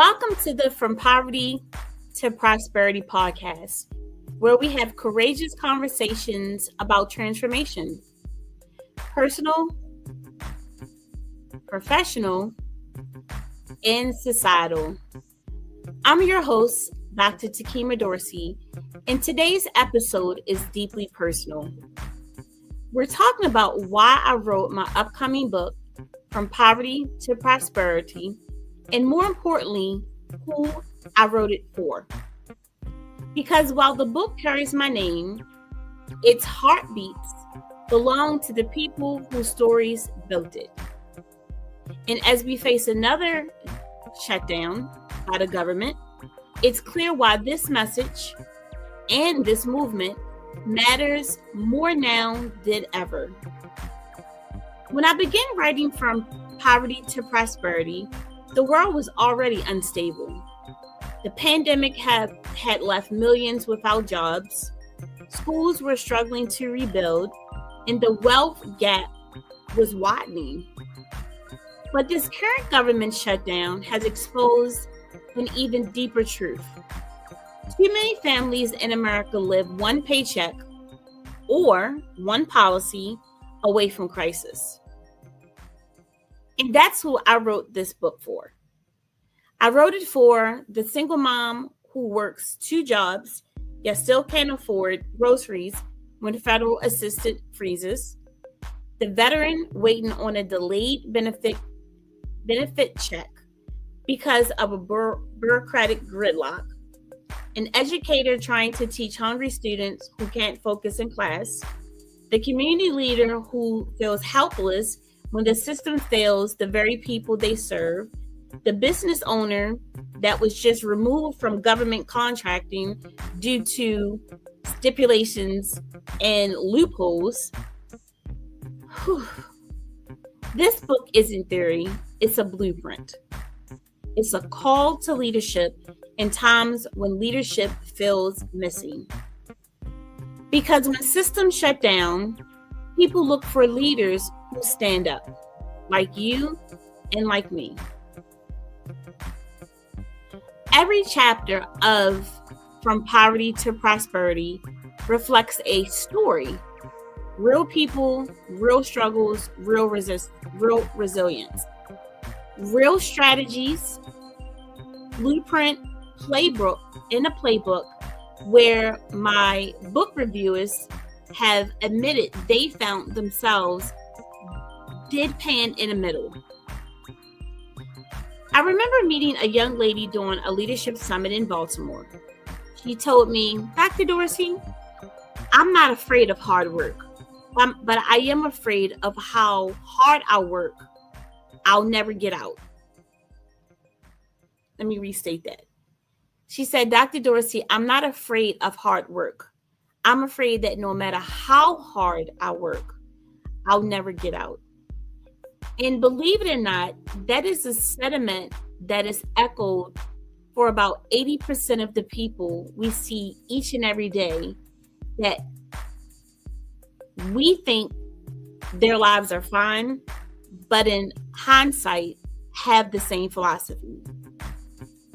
Welcome to the From Poverty to Prosperity podcast, where we have courageous conversations about transformation, personal, professional, and societal. I'm your host, Dr. Tekemia Dorsey, and today's episode is deeply personal. We're talking about why I wrote my upcoming book, From Poverty to Prosperity, and more importantly, who I wrote it for. Because while the book carries my name, its heartbeats belong to the people whose stories built it. And as we face another shutdown by the government, it's clear why this message and this movement matters more now than ever. When I began writing From Poverty to Prosperity, the world was already unstable. The pandemic had left millions without jobs. Schools were struggling to rebuild, and the wealth gap was widening. But this current government shutdown has exposed an even deeper truth. Too many families in America live one paycheck or one policy away from crisis. And that's who I wrote this book for. I wrote it for the single mom who works two jobs, yet still can't afford groceries when federal assistance freezes, the veteran waiting on a delayed benefit check because of a bureaucratic gridlock, an educator trying to teach hungry students who can't focus in class, the community leader who feels helpless when the system fails the very people they serve, the business owner that was just removed from government contracting due to stipulations and loopholes. This book isn't theory, it's a blueprint. It's a call to leadership in times when leadership feels missing. Because when systems shut down, people look for leaders who stand up, like you and like me. Every chapter of From Poverty to Prosperity reflects a story. Real people, real struggles, real resilience. Real strategies, blueprint, playbook, in a playbook where my book reviewers have admitted they found themselves deadpan in the middle. I remember meeting a young lady during a leadership summit in Baltimore. She told me, Dr. Dorsey, I'm not afraid of hard work, but I am afraid of how hard I work, I'll never get out. Let me restate that. She said, Dr. Dorsey, I'm not afraid of hard work. I'm afraid that no matter how hard I work, I'll never get out. And believe it or not, that is a sentiment that is echoed for about 80% of the people we see each and every day, that we think their lives are fine, but in hindsight, have the same philosophy.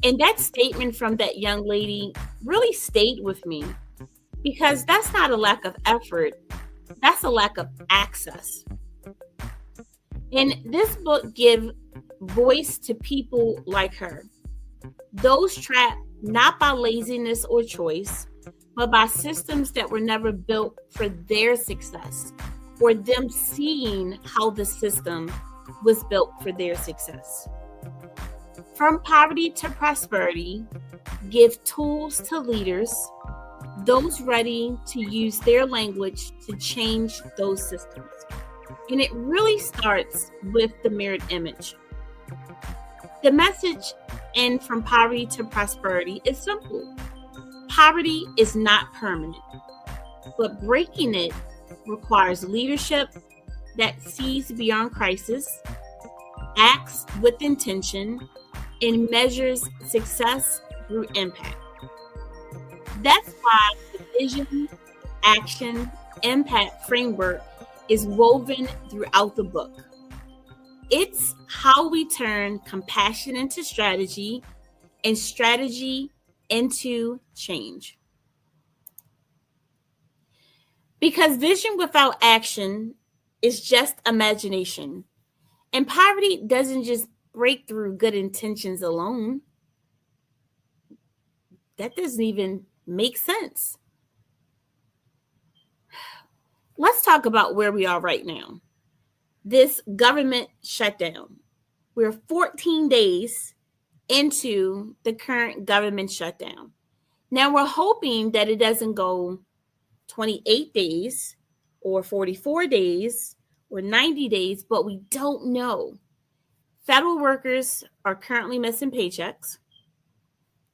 And that statement from that young lady really stayed with me, because that's not a lack of effort, that's a lack of access. And this book gives voice to people like her, those trapped not by laziness or choice, but by systems that were never built for their success, or them seeing how the system was built for their success. From Poverty to Prosperity give tools to leaders, those ready to use their language to change those systems. And it really starts with the mirrored image. The message in From Poverty to Prosperity is simple. Poverty is not permanent, but breaking it requires leadership that sees beyond crisis, acts with intention, and measures success through impact. That's why the vision, action, impact framework is woven throughout the book. It's how we turn compassion into strategy, and strategy into change. Because vision without action is just imagination. And poverty doesn't just break through good intentions alone. That doesn't even make sense. Let's talk about where we are right now. This government shutdown. We're 14 days into the current government shutdown. Now we're hoping that it doesn't go 28 days or 44 days or 90 days, but we don't know. Federal workers are currently missing paychecks.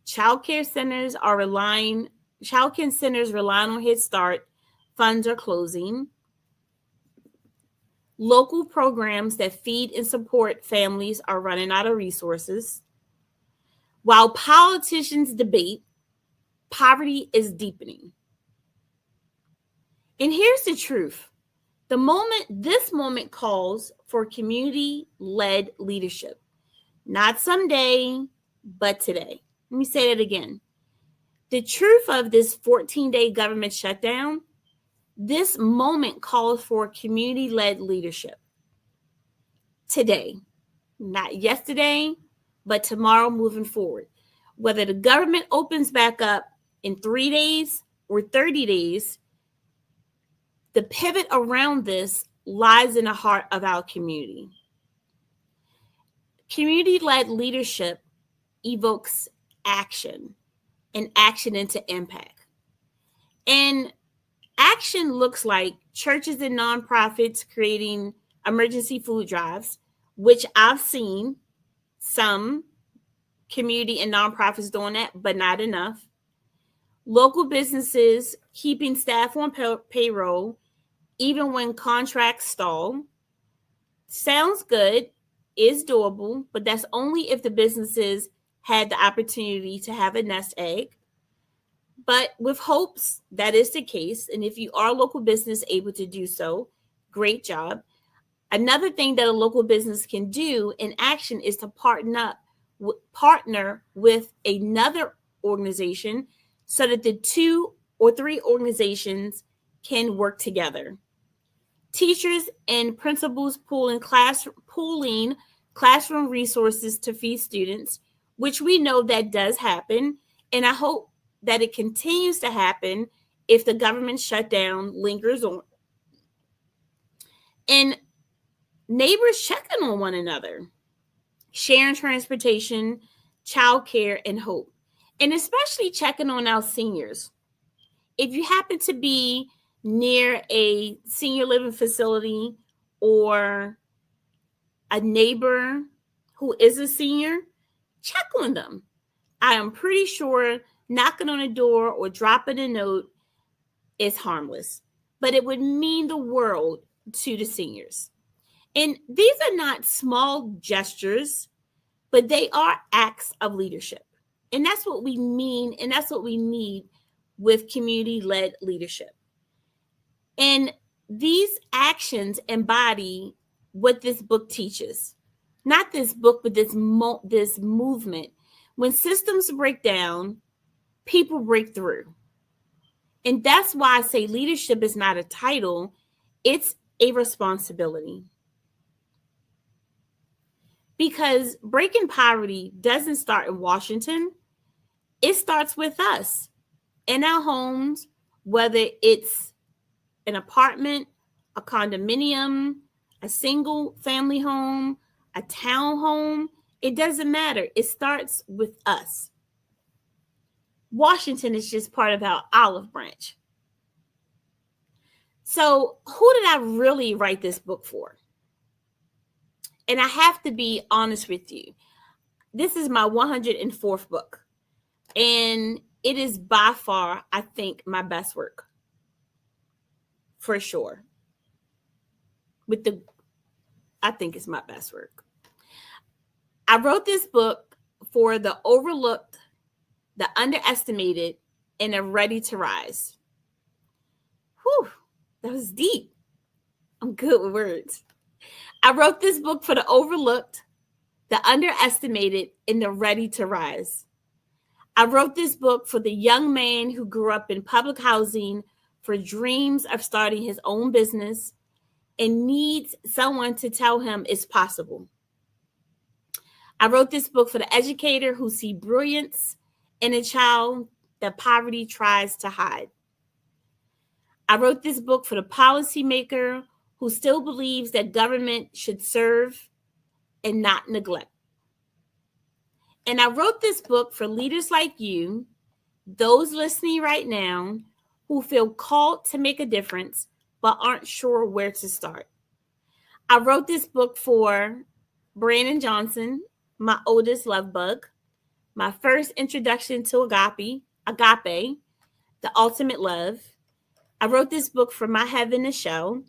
Childcare centers relying on Head Start funds are closing. Local programs that feed and support families are running out of resources. While politicians debate, poverty is deepening. And here's the truth. This moment calls for community-led leadership. Not someday, but today. Let me say that again. The truth of this 14-day government shutdown, this moment calls for community-led leadership. Today, not yesterday, but tomorrow moving forward. Whether the government opens back up in 3 days or 30 days, the pivot around this lies in the heart of our community. Community-led leadership evokes action and action into impact. And action looks like churches and nonprofits creating emergency food drives, which I've seen some community and nonprofits doing that, but not enough. Local businesses keeping staff on payroll, even when contracts stall. Sounds good, is doable, but that's only if the businesses had the opportunity to have a nest egg. But with hopes, that is the case. And if you are a local business able to do so, great job. Another thing that a local business can do in action is to partner with another organization so that the 2 or 3 organizations can work together. Teachers and principals pooling classroom resources to feed students, which we know that does happen. And I hope that it continues to happen if the government shutdown lingers on. And neighbors checking on one another, sharing transportation, childcare, and hope. And especially checking on our seniors. If you happen to be near a senior living facility or a neighbor who is a senior, check on them. I am pretty sure knocking on a door or dropping a note is harmless, but it would mean the world to the seniors. And these are not small gestures, but they are acts of leadership. And that's what we mean, and that's what we need with community-led leadership. And these actions embody what this book teaches. Not this book, but this movement. When systems break down, people break through. And that's why I say leadership is not a title, it's a responsibility. Because breaking poverty doesn't start in Washington. It starts with us in our homes, whether it's an apartment, a condominium, a single family home, a townhome. It doesn't matter. It starts with us. Washington is just part of our olive branch. So who did I really write this book for? And I have to be honest with you. This is my 104th book. And it is by far, I think, my best work. For sure. I think it's my best work. I wrote this book for the overlooked, the underestimated, and the ready to rise. Whew, that was deep. I'm good with words. I wrote this book for the overlooked, the underestimated, and the ready to rise. I wrote this book for the young man who grew up in public housing for dreams of starting his own business and needs someone to tell him it's possible. I wrote this book for the educator who sees brilliance in a child that poverty tries to hide. I wrote this book for the policymaker who still believes that government should serve and not neglect. And I wrote this book for leaders like you, those listening right now, who feel called to make a difference but aren't sure where to start. I wrote this book for Brandon Johnson, my oldest love bug, my first introduction to agape, the ultimate love. I wrote this book for my heaven to show,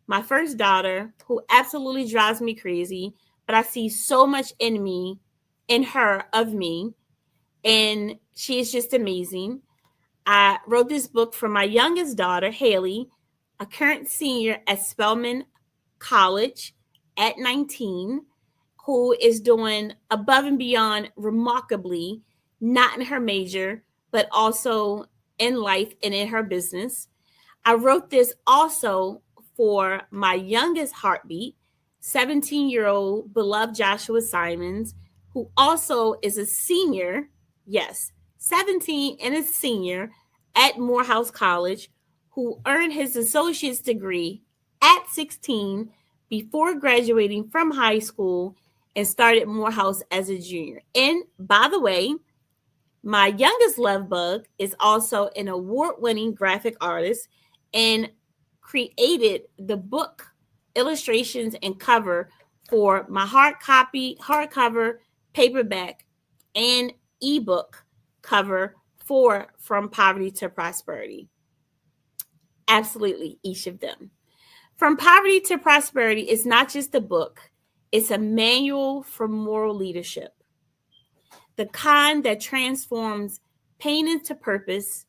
my first daughter, who absolutely drives me crazy, but I see so much in her, of me, and she is just amazing. I wrote this book for my youngest daughter, Haley, a current senior at Spelman College at 19, who is doing above and beyond remarkably, not in her major, but also in life and in her business. I wrote this also for my youngest heartbeat, 17-year-old beloved Joshua Simons, who also is a senior, yes, 17 and a senior at Morehouse College, who earned his associate's degree at 16 before graduating from high school and started Morehouse as a junior. And by the way, my youngest love bug is also an award-winning graphic artist and created the book illustrations and cover for my hardcover, paperback, and ebook cover for From Poverty to Prosperity. Absolutely, each of them. From Poverty to Prosperity is not just a book, it's a manual for moral leadership. The kind that transforms pain into purpose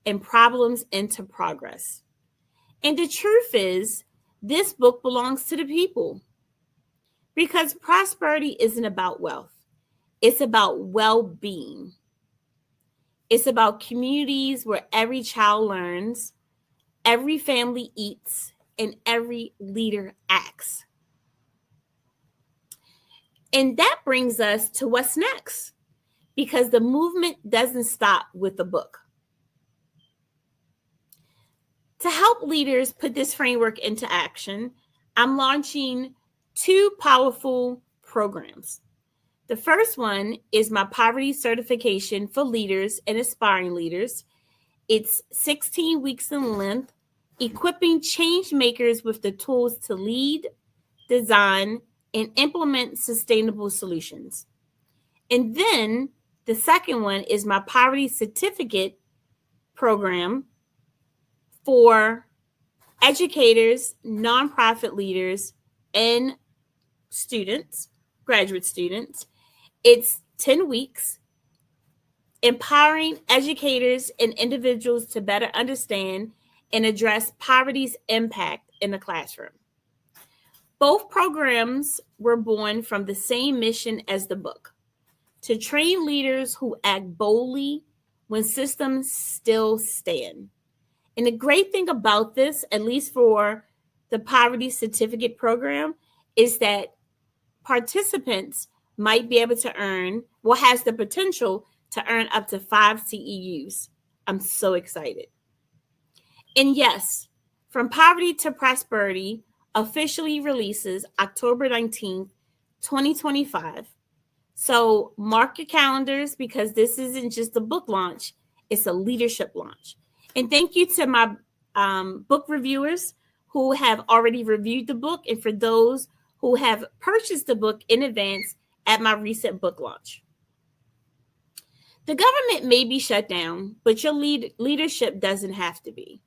and problems into progress. And the truth is, this book belongs to the people. Because prosperity isn't about wealth. It's about well-being. It's about communities where every child learns, every family eats, and every leader acts. And that brings us to what's next, because the movement doesn't stop with the book. To help leaders put this framework into action, I'm launching 2 powerful programs. The first one is my poverty certification for leaders and aspiring leaders. It's 16 weeks in length, equipping change makers with the tools to lead, design, and implement sustainable solutions. And then the second one is my poverty certificate program for educators, nonprofit leaders, and students, graduate students. It's 10 weeks, empowering educators and individuals to better understand and address poverty's impact in the classroom. Both programs were born from the same mission as the book: to train leaders who act boldly when systems still stand. And the great thing about this, at least for the poverty certificate program, is that participants might be able to has the potential to earn up to 5 CEUs. I'm so excited. And yes, From Poverty to Prosperity officially releases October 19th, 2025. So mark your calendars, because this isn't just a book launch, it's a leadership launch. And thank you to my book reviewers who have already reviewed the book, and for those who have purchased the book in advance at my recent book launch. The government may be shut down, but your leadership doesn't have to be.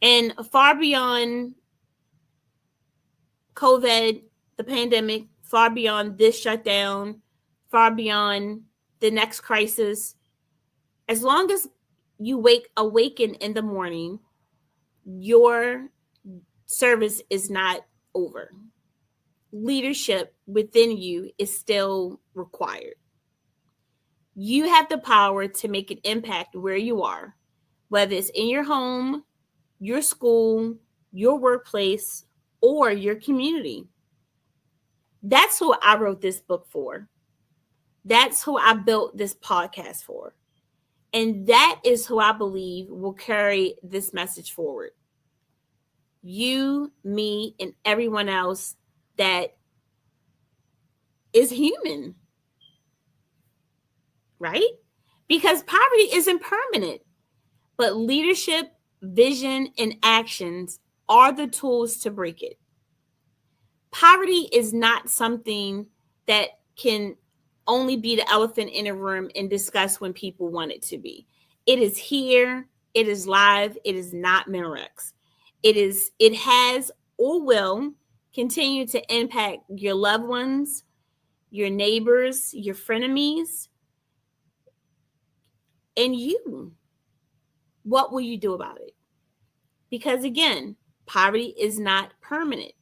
And far beyond COVID, the pandemic, far beyond this shutdown, far beyond the next crisis, as long as you awaken in the morning, your service is not over. Leadership within you is still required. You have the power to make an impact where you are, whether it's in your home, your school, your workplace, or your community. That's who I wrote this book for. That's who I built this podcast for. And that is who I believe will carry this message forward. You, me, and everyone else that is human, right? Because poverty isn't permanent, but leadership, vision, and actions are the tools to break it. Poverty is not something that can only be the elephant in a room and discuss when people want it to be. It is here, it is live, it is not Memorex. It has or will continue to impact your loved ones, your neighbors, your frenemies, and you. What will you do about it? Because again, poverty is not permanent.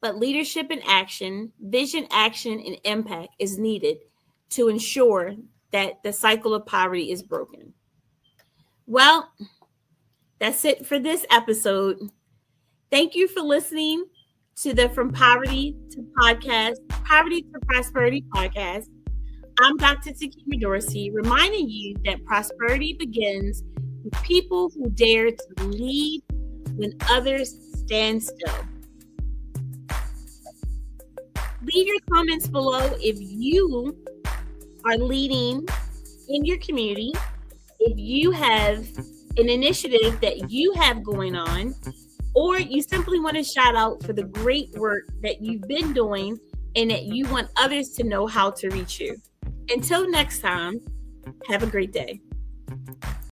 But leadership and action, vision, action, and impact is needed to ensure that the cycle of poverty is broken. Well, that's it for this episode. Thank you for listening to the From Poverty to Prosperity podcast. I'm Dr. Tekemia Dorsey, reminding you that prosperity begins with people who dare to lead when others stand still. Leave your comments below if you are leading in your community, if you have an initiative that you have going on, or you simply want to shout out for the great work that you've been doing and that you want others to know how to reach you. Until next time, have a great day.